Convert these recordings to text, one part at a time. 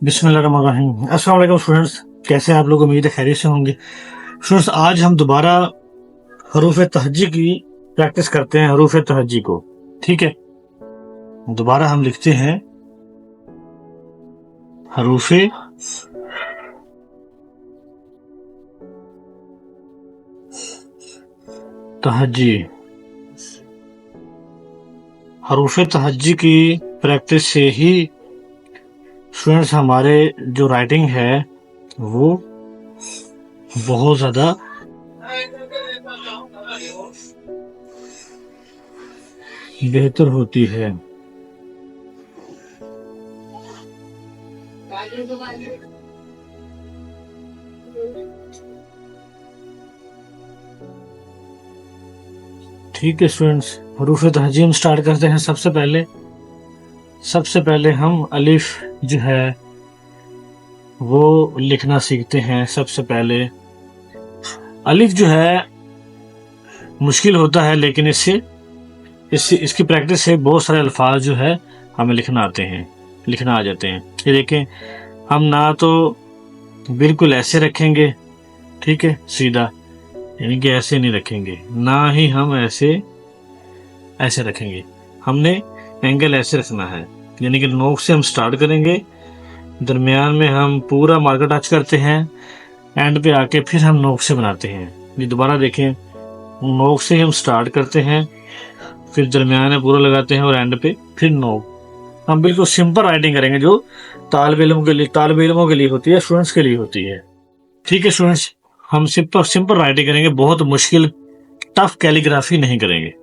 बिस्मिल्लाहिर्रहमानिर्रहीम। अस्सलाम वालेकुम स्टूडेंट्स, कैसे हैं आप लोग? उम्मीद है खैरियत से होंगे। स्टूडेंट्स, आज हम दोबारा हरूफ तहज्जी की प्रैक्टिस करते हैं। हरूफ तहज्जी को, ठीक है, दोबारा हम लिखते हैं हरूफ तहज्जी। हरूफ तहज्जी की प्रैक्टिस से ही स्टूडेंट्स हमारे जो राइटिंग है वो बहुत ज़्यादा बेहतर होती है। ठीक है स्टूडेंट्स, हरूफ तहज्जी हम स्टार्ट करते हैं। सबसे पहले हम अलिफ जो है वो लिखना सीखते हैं। सबसे पहले अलिफ जो है मुश्किल होता है, लेकिन इसकी प्रैक्टिस से बहुत सारे अल्फाज जो है हमें लिखना आ जाते हैं। ये देखें, हम ना तो बिल्कुल ऐसे रखेंगे, ठीक है, सीधा, यानी कि ऐसे नहीं रखेंगे, ना ही हम ऐसे रखेंगे। हमने एंगल ऐसे रखना है, यानी कि नोक से हम स्टार्ट करेंगे, दरमियान में हम पूरा मार्कर टच करते हैं, एंड पे आके फिर हम नोक से बनाते हैं। ये दोबारा देखें, नोक से हम स्टार्ट करते हैं, फिर दरमियान में पूरा लगाते हैं और एंड पे फिर नोक। हम बिल्कुल सिंपल राइटिंग करेंगे जो तालिब इल्मों के लिए होती है, स्टूडेंट्स के लिए होती है। ठीक है स्टूडेंट्स, हम सिंपल राइटिंग करेंगे, बहुत मुश्किल टफ कैलीग्राफी नहीं करेंगे।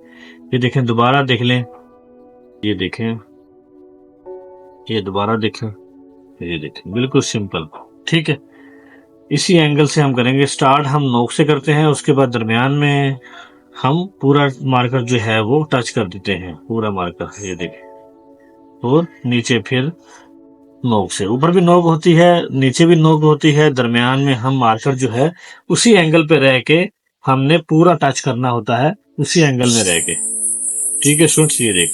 ये देखें, दोबारा देख लें, ये देखें, ये दोबारा देखें, ये देखें, बिल्कुल सिंपल। ठीक है, इसी एंगल से हम करेंगे। स्टार्ट हम नोक से करते हैं, उसके बाद दरमियान में हम पूरा मार्कर जो है वो टच कर देते हैं, पूरा मार्कर, ये देखें, और नीचे फिर नोक से। ऊपर भी नोक होती है, नीचे भी नोक होती है, दरमियान में हम मार्कर जो है उसी एंगल पे रह के हमने पूरा टच करना होता है, उसी एंगल में रह के। ठीक है स्टूडेंट्स, ये देख,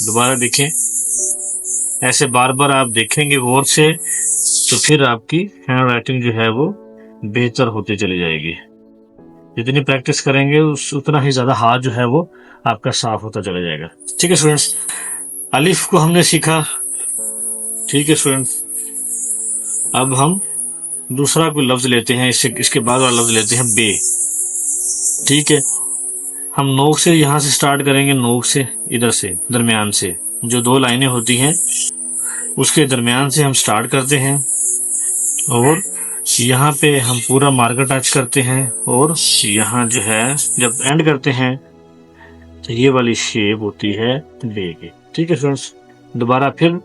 दोबारा देखें, ऐसे बार बार आप देखेंगे गौर से, तो फिर आपकी हैंड राइटिंग जो है वो बेहतर होती चली जाएगी। जितनी प्रैक्टिस करेंगे उतना ही ज्यादा हाथ जो है वो आपका साफ होता चला जाएगा। ठीक है स्टूडेंट्स, अलिफ को हमने सीखा। ठीक है स्टूडेंट्स, अब हम दूसरा कोई लफ्ज लेते हैं, इसके बाद वाला लफ्ज लेते हैं बे। ठीक है, हम नोक से यहां से स्टार्ट करेंगे, नोक से, इधर से दरमियान से जो दो लाइनें होती हैं उसके दरमियान से हम स्टार्ट करते हैं, और यहाँ पे हम पूरा मार्कर टच करते हैं, और यहाँ जो है जब एंड करते हैं तो ये वाली शेप होती है बे की। ठीक है फ्रेंड्स, दोबारा फिर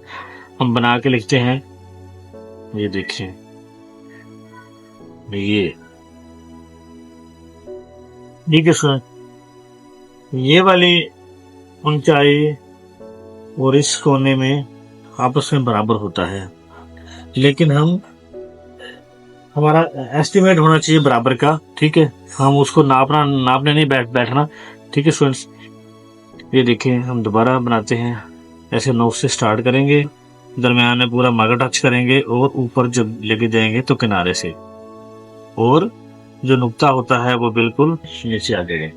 हम बना के लिखते हैं, ये देखें, ये, ठीक है सर, ये वाली ऊंचाई और इस कोने में आपस में बराबर होता है, लेकिन हमारा एस्टिमेट होना चाहिए बराबर का। ठीक है, हम उसको नापने नहीं बैठना। ठीक है स्टूडेंट्स, ये देखें, हम दोबारा बनाते हैं, ऐसे नोक से स्टार्ट करेंगे, दरमियान में पूरा मार्कर टच करेंगे, और ऊपर जब लेके जाएंगे तो किनारे से, और जो नुक्ता होता है वो बिल्कुल नीचे आ जाएगा।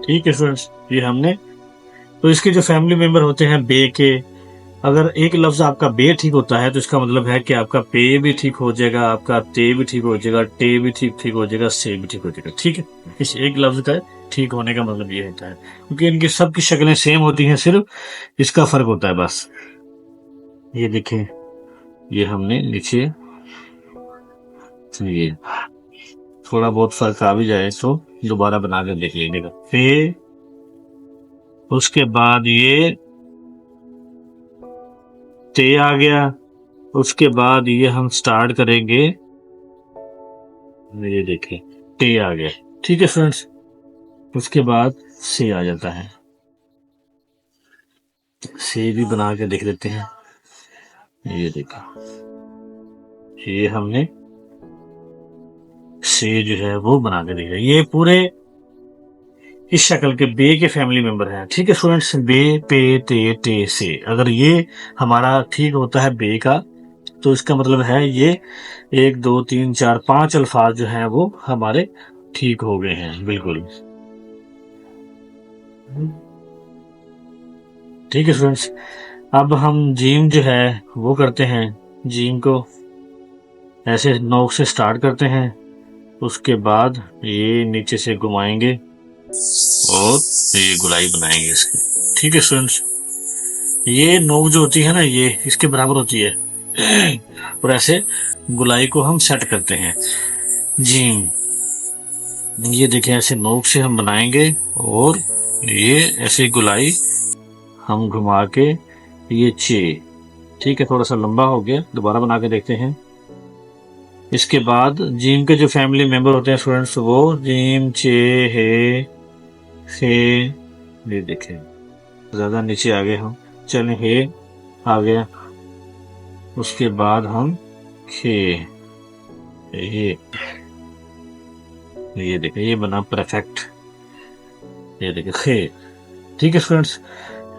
ठीक है स्टूडेंट्स, ये हमने, तो इसके जो फैमिली मेंबर होते हैं बे के, अगर एक लफ्ज आपका बे ठीक होता है तो इसका मतलब है कि आपका पे भी ठीक हो जाएगा, आपका ते भी ठीक हो जाएगा, टे भी ठीक हो जाएगा, से भी ठीक हो जाएगा। ठीक है, इस एक लफ्ज का ठीक होने का मतलब ये होता है, क्योंकि इनकी सबकी शक्लें सेम होती हैं, सिर्फ इसका फर्क होता है बस। ये देखें, ये हमने नीचे, ये थोड़ा बहुत फर्क आ भी जाए तो दोबारा बना कर देख लीजिएगा। फिर उसके बाद ये ते आ गया, उसके बाद ये हम स्टार्ट करेंगे, ये देखें, टे आ गया। ठीक है फ्रेंड्स, उसके बाद से आ जाता है, से भी बना के देख लेते हैं। ये देखो, ये हमने से जो है वो बना के देखा। ये पूरे इस शक्ल के बे के फैमिली मेंबर हैं। ठीक है स्टूडेंट्स, बे, पे, ते, से, अगर ये हमारा ठीक होता है बे का, तो इसका मतलब है ये 1 2 3 4 5 अल्फाज जो हैं वो हमारे ठीक हो गए हैं बिल्कुल। ठीक है स्टूडेंट्स, अब हम जीम जो है वो करते हैं। जीम को ऐसे नोक से स्टार्ट करते हैं, उसके बाद ये नीचे से घुमाएंगे और ये गुलाई बनाएंगे इसकी। ठीक है स्टूडेंट्स, ये नोक जो होती है ना ये इसके बराबर होती है और ऐसे गुलाई को हम सेट करते हैं। जीम, ये देखें ऐसे नोक से हम बनाएंगे और ये ऐसे गुलाई हम घुमा के ये चे। ठीक है, थोड़ा सा लंबा हो गया, दोबारा बना के देखते हैं। इसके बाद जीम के जो फैमिली मेंबर होते हैं स्टूडेंट्स, वो जीम, चे, हे, खे, ये देखें ज्यादा नीचे आ गए हम, चलें हे आ गया, उसके बाद हम खे, ये देखें ये बना परफेक्ट, ये देखें खे। ठीक है स्टूडेंट्स,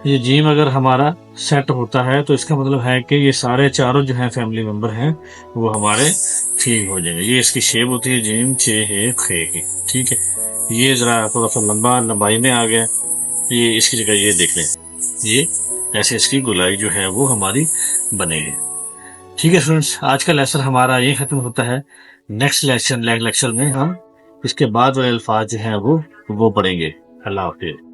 ये जीम अगर हमारा सेट होता है तो इसका मतलब है कि ये सारे चारों जो हैं फैमिली मेंबर हैं वो हमारे ठीक हो जाएंगे। ये इसकी शेप होती है जीम, चे, हे, खे की। ठीक है, ये जरा थोड़ा सा लंबा लंबाई में आ गया, ये इसकी जगह ये देख लें, ये ऐसे इसकी गुलाई जो है वो हमारी बनेगी। ठीक है स्टूडेंट्स, आज का लेक्चर हमारा ये खत्म होता है। नेक्स्ट लेक्चर में हम इसके बाद वाले अल्फाज जो हैं वो पढ़ेंगे। अल्लाह हाफिज़।